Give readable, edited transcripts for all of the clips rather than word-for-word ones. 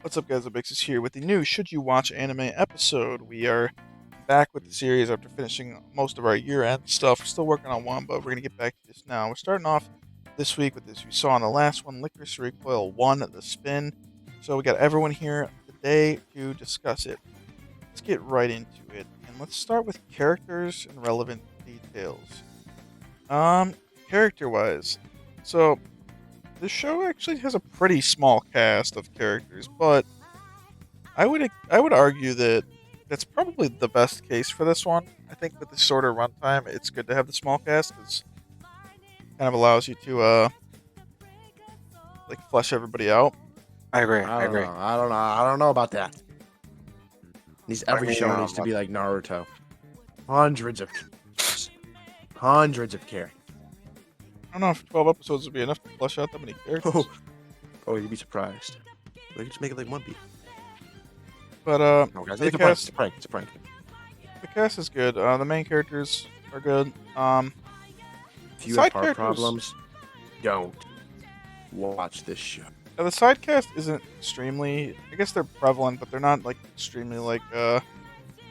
What's up, guys? Obixis here with the new Should You Watch Anime episode. We are back with the series after finishing most of our year-end stuff. We're still working on one, but we're going to get back to this now. We're starting off this week with this we saw in the last one, Lycoris Recoil 1, The Spin. So we got everyone here today to discuss it. Let's get right into it. And let's start with characters and relevant details. Um, Character-wise. So, the show actually has a pretty small cast of characters, but I would argue that that's probably the best case for this one. I think with the shorter runtime, it's good to have the small cast because kind of allows you to like flesh everybody out. I agree. I I don't agree. know. I don't know about that. Every mean, show needs to be like Naruto. Hundreds of characters. I don't know if 12 episodes would be enough to flesh out that many characters. Oh, you'd be surprised. They could just make it like One Piece. But No, guys, the it's a prank. It's cast a prank. It's a prank. the cast is good. The main characters are good. If you Side have heart characters- problems, don't watch this show. The side cast isn't extremely. I guess they're prevalent, but they're not like extremely like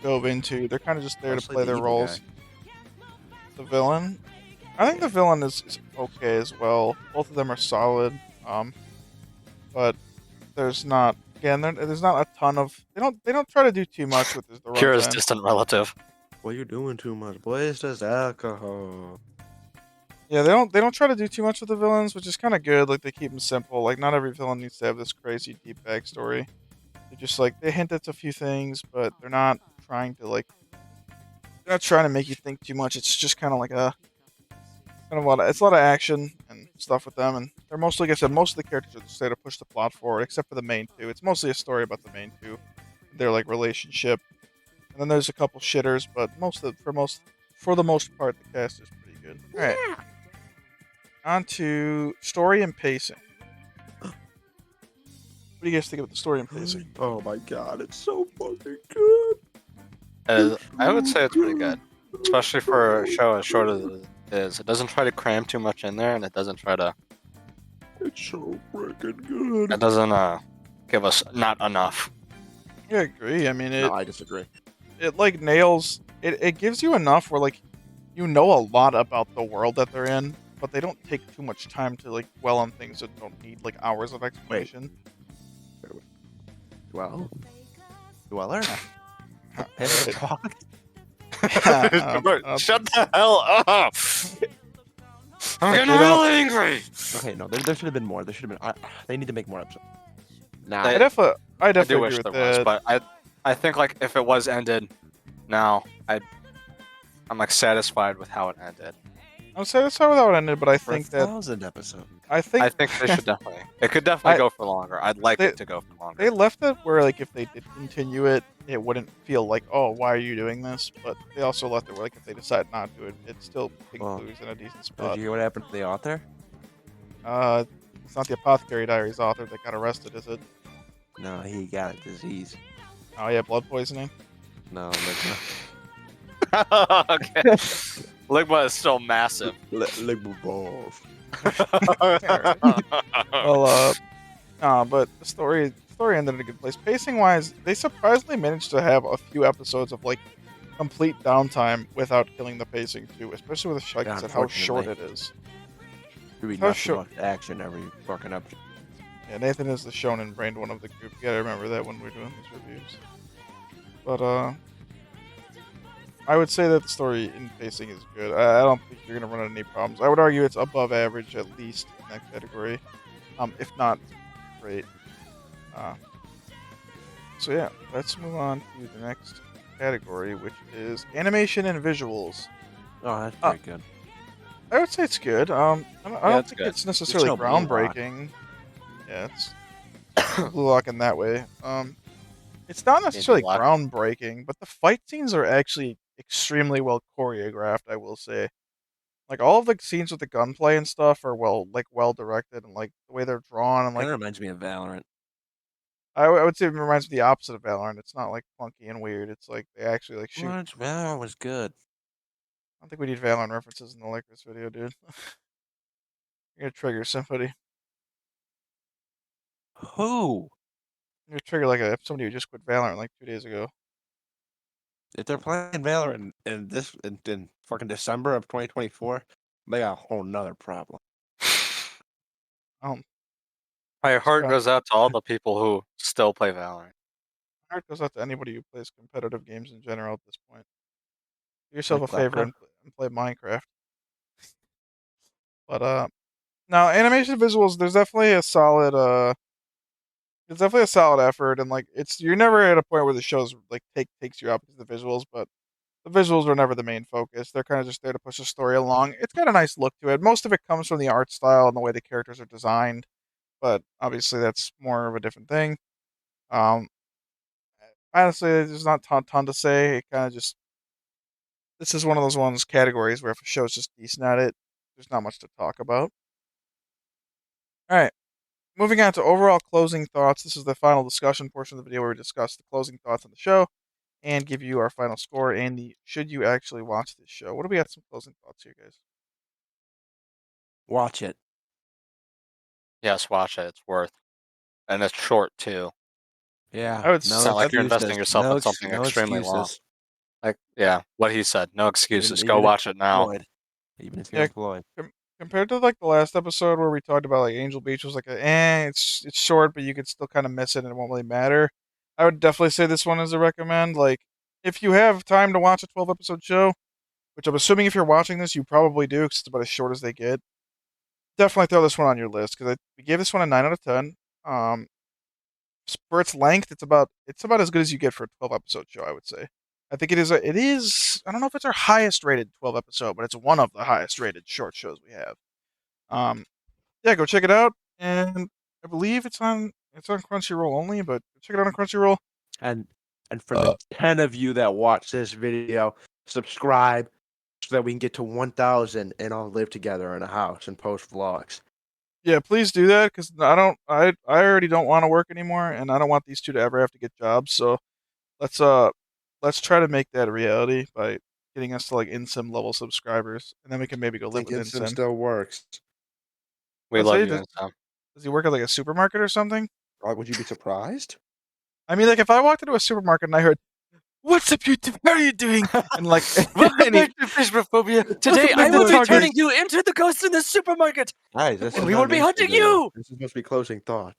dove into. They're kind of just there to Mostly play the their evil roles. guy. The villain, I think the villain is okay as well. Both of them are solid. But there's not there's not a ton of they don't try to do too much with the Kira's runtime. distant relative. Well, you're doing too much. Boy, it's just alcohol. Yeah, they don't try to do too much with the villains, which is kind of good. Like they keep them simple. Like not every villain needs to have this crazy deep backstory. They just like they hint at a few things, but they're not trying to like they're not trying to make you think too much. It's just kind of like a kind of a lot of, it's a lot of action and stuff with them, and they're mostly, like I said, most of the characters are just there to push the plot forward, except for the main two. It's mostly a story about the main two, their like relationship, and then there's a couple shitters, but for the most part, the cast is pretty good. All right, on to story and pacing. What do you guys think about the story and pacing? Oh my god, it's so fucking good. I would say it's pretty good, especially for a show as short as it is. It doesn't try to cram too much in there, and it doesn't try to. It's so freaking good. It doesn't give us not enough. Yeah, I agree. I mean, No, I disagree. it like nails it. It gives you enough where like you know a lot about the world that they're in, but they don't take too much time to like dwell on things that don't need like hours of explanation. Well, Dweller? Right. Talk. Shut the hell up! I'm getting They don't- real angry. Okay, no, there should have been more. There should have been. They need to make more episodes. Nah, I They- definitely I do agree wish with there was, that. but I think like if it was ended now, I'm like satisfied with how it ended. I'm satisfied with how it ended, but I for think that 1,000 episodes. I think I think they should definitely. It could definitely go for longer. I'd like they- it to go for longer. they left it where like if they did continue it, it wouldn't feel like, oh, why are you doing this? But they also left it where like if they decide not to, it still concludes in a decent Did spot. you hear what happened to the author? It's not the Apothecary Diaries author that got arrested, is it? No, he got a disease. Oh yeah, blood poisoning. No, Okay. Ligma is still massive. like balls. Well, but the story ended in a good place. Pacing wise, they surprisingly managed to have a few episodes of like complete downtime without killing the pacing too, especially with like I Yeah, said, how short it unfortunately. is. There be How nothing short- but action every fucking episode. Yeah, Nathan is the shonen brained one of the group. You gotta remember that when we're doing these reviews. But I would say that the story and pacing is good. I don't think you're gonna run into any problems. I would argue it's above average at least in that category, if not great. So yeah, let's move on to the next category, which is animation and visuals. Oh, that's pretty good. I would say it's good. I don't it's think good. it's necessarily no Blue Lock. groundbreaking. Yeah, it's Blue Lock in that way. It's not necessarily Blue Lock. groundbreaking, but the fight scenes are actually extremely well choreographed. I will say, like all of the scenes with the gunplay and stuff are well directed, and like the way they're drawn, and like Kind of reminds me of Valorant. I would say it reminds me the opposite of Valorant. It's not like clunky and weird. It's like they actually like shoot. What? Valorant was good. I don't think we need Valorant references in the Lakers video, dude. You're gonna trigger somebody. Who? You trigger like if somebody who just quit Valorant like 2 days ago. If they're playing Valorant in fucking December of 2024, they got a whole nother problem. Um, My heart so goes out to all the people who still play Valorant. my heart goes out to anybody who plays competitive games in general at this point. Do yourself Like a favor Klepka. and play Minecraft. But now animation visuals, there's definitely a solid effort, and like you're never at a point where the show's like takes you out because of the visuals, but the visuals are never the main focus. They're kind of just there to push the story along. It's got a nice look to it. Most of it comes from the art style and the way the characters are designed, but obviously that's more of a different thing. Um, Honestly, there's not ton to say. It kind of just this is one of those ones categories where if a show's just decent at it, there's not much to talk about. All right, moving on to overall closing thoughts. This is the final discussion portion of the video where we discuss the closing thoughts on the show and give you our final score and the should you actually watch this show. What do we got? Some closing thoughts here, guys. Watch it. Yes, watch it. It's worth, and it's short too. Yeah. I would. It's No not like you're excuses. investing yourself in something No extremely long. excuses. Like, yeah, what he said. No excuses. Go Even if watch it you're now. employed. Even if you're Yeah, employed. compared to like the last episode where we talked about like Angel Beach was like it's short, but you could still kind of miss it and it won't really matter. I would definitely say this one is a recommend. Like if you have time to watch a 12 episode show, which I'm assuming if you're watching this, you probably do because it's about as short as they get. Definitely throw this one on your list because we gave this one a 9 out of 10. Um, for its length, it's about as good as you get for a 12 episode show. I would say. I think it is. It is. I don't know if it's our highest rated 12 episode, but it's one of the highest rated short shows we have. Um, yeah, go check it out. And I believe it's on Crunchyroll only, but check it out on Crunchyroll. And for the 10 of you that watch this video, subscribe so that we can get to 1,000 and all live together in a house and post vlogs. Yeah, please do that because I already don't want to work anymore, and I don't want these two to ever have to get jobs. So let's uh let's try to make that a reality by getting us to like InSim level subscribers, and then we can maybe go I live think with Insym InSim. still works. We Let's love say you, Insam. does he work at like a supermarket or something? Would you be surprised? I mean, like if I walked into a supermarket and I heard, "What's up, YouTube? How are you doing?" and like, Welcome and he, back to Fishmophobia. Today welcome I back to will be Target. turning you into the ghost in the supermarket, Guys, this and is we not will an be Insym hunting video. you. This is supposed to be closing thought.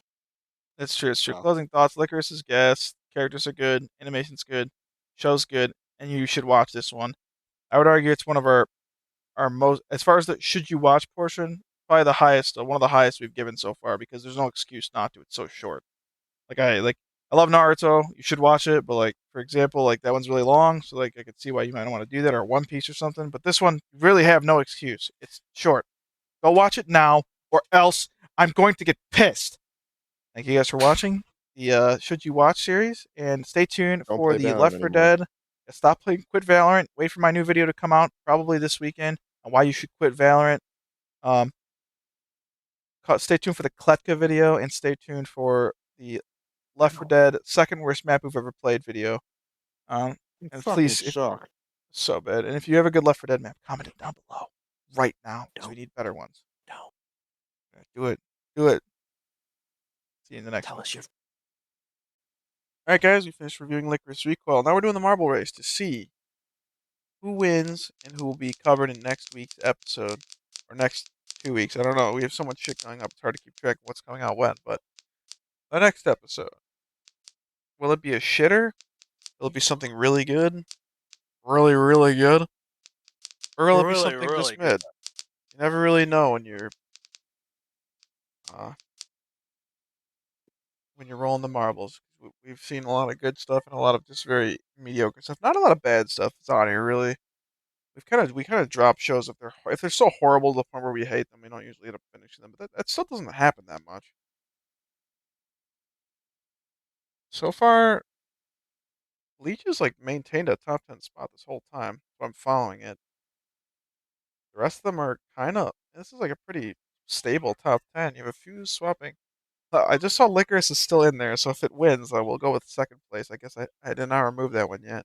That's true. It's true. Oh. Closing thoughts. Lycoris' guest. Characters are good. Animation's good. Show's good. And you should watch this one. I would argue it's one of our most, as far as the should you watch portion, probably the highest, one of the highest we've given so far because there's no excuse not to. It's so short. I love Naruto. You should watch it, but like for example, like that one's really long, so like I could see why you might not want to do that, or One Piece or something. But this one, you really have no excuse. It's short. Go watch it now, or else I'm going to get pissed. Thank you guys for watching the Should You Watch series, and stay tuned Don't for play the Valorant Left 4 anymore. Dead. Stop playing, quit Valorant. Wait for my new video to come out probably this weekend on why you should quit Valorant. Um, Stay tuned for the Kletka video, and stay tuned for the Left 4 Dead second worst map we've ever played video. Um, You and fucking please, if suck. so bad, and if you have a good Left 4 Dead map, comment it down below right now because we Don't. need better ones. No. Do it, do it. See you in the next Tell one. us your All right, guys, we finished reviewing Lycoris Recoil. Now we're doing the marble race to see who wins and who will be covered in next week's episode or next 2 weeks. I don't know. We have so much shit going up; it's hard to keep track of what's coming out when. But the next episode, will it be a shitter? Will it be something really good, really, really good, or will it be Really, something really just good. mid? You never really know uh, when you're rolling the marbles. We've seen a lot of good stuff and a lot of just very mediocre stuff. Not a lot of bad stuff that's on here, really. We kind of drop shows if they're so horrible to the point where we hate them. We don't usually end up finishing them, but that stuff doesn't happen that much. So far, Leech has like maintained a top 10 spot this whole time, so I'm following it. The rest of them are kind of. This is like a pretty stable top 10. You have a few swapping. I just saw Lycoris is still in there, so if it wins, I will go with second place. I guess I did not remove that one yet.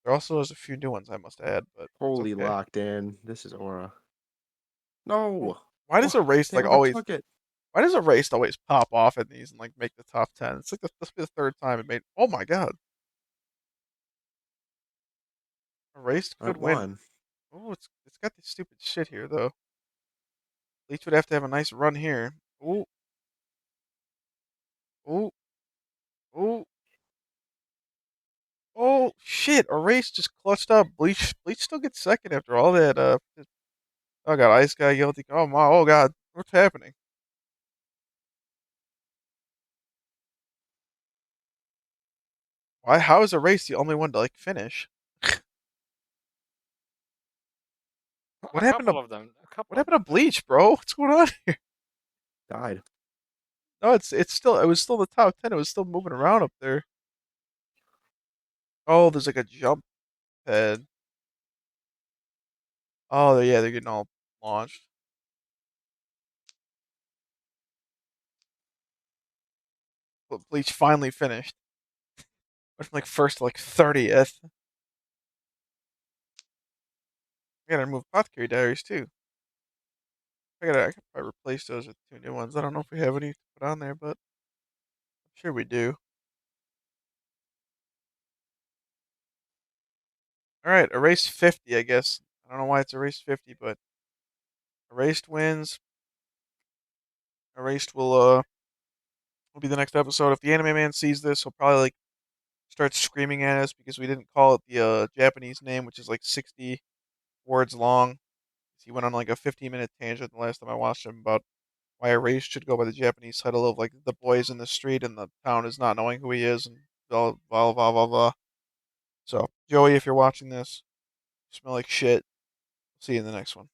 There also is a few new ones I must add, but it's holy okay. locked in. This is Aura. Well, No. why does a race They like always? overtook it. Why does Erased always pop off in these and like make the top 10? It's like this will be the third time it made. Oh my god, Erased I could win. won. Oh, it's got this stupid shit here though. Leech would have to have a nice run here. Ooh, ooh, ooh. Oh shit! Erased just clutched up. Bleach still gets second after all that. Oh god, Ice Guy guilty. Oh my, oh god, what's happening? Why? How is Erased the only one to like finish? A What happened to couple of them. A what couple of happened to them. Bleach, bro? What's going on here? Died. No, it's still it was still the top 10. It was still moving around up there. Oh, there's like a jump pad. Oh, yeah, they're getting all launched. But Bleach finally finished. Went from like first to like 30th. I gotta remove Apothecary Diaries too. I could probably replace those with two new ones. I don't know if we have any to put on there, but I'm sure we do. Alright, Erase 50, I guess. I don't know why it's Erase 50, but Erased wins. Erased will be the next episode. If the anime man sees this, he'll probably like start screaming at us because we didn't call it the Japanese name, which is like 60 words long. He went on like a 15-minute tangent the last time I watched him about why Erased should go by the Japanese title of like the boys in the street and the town is not knowing who he is and blah blah blah blah blah. So Joey, if you're watching this, you smell like shit. See you in the next one.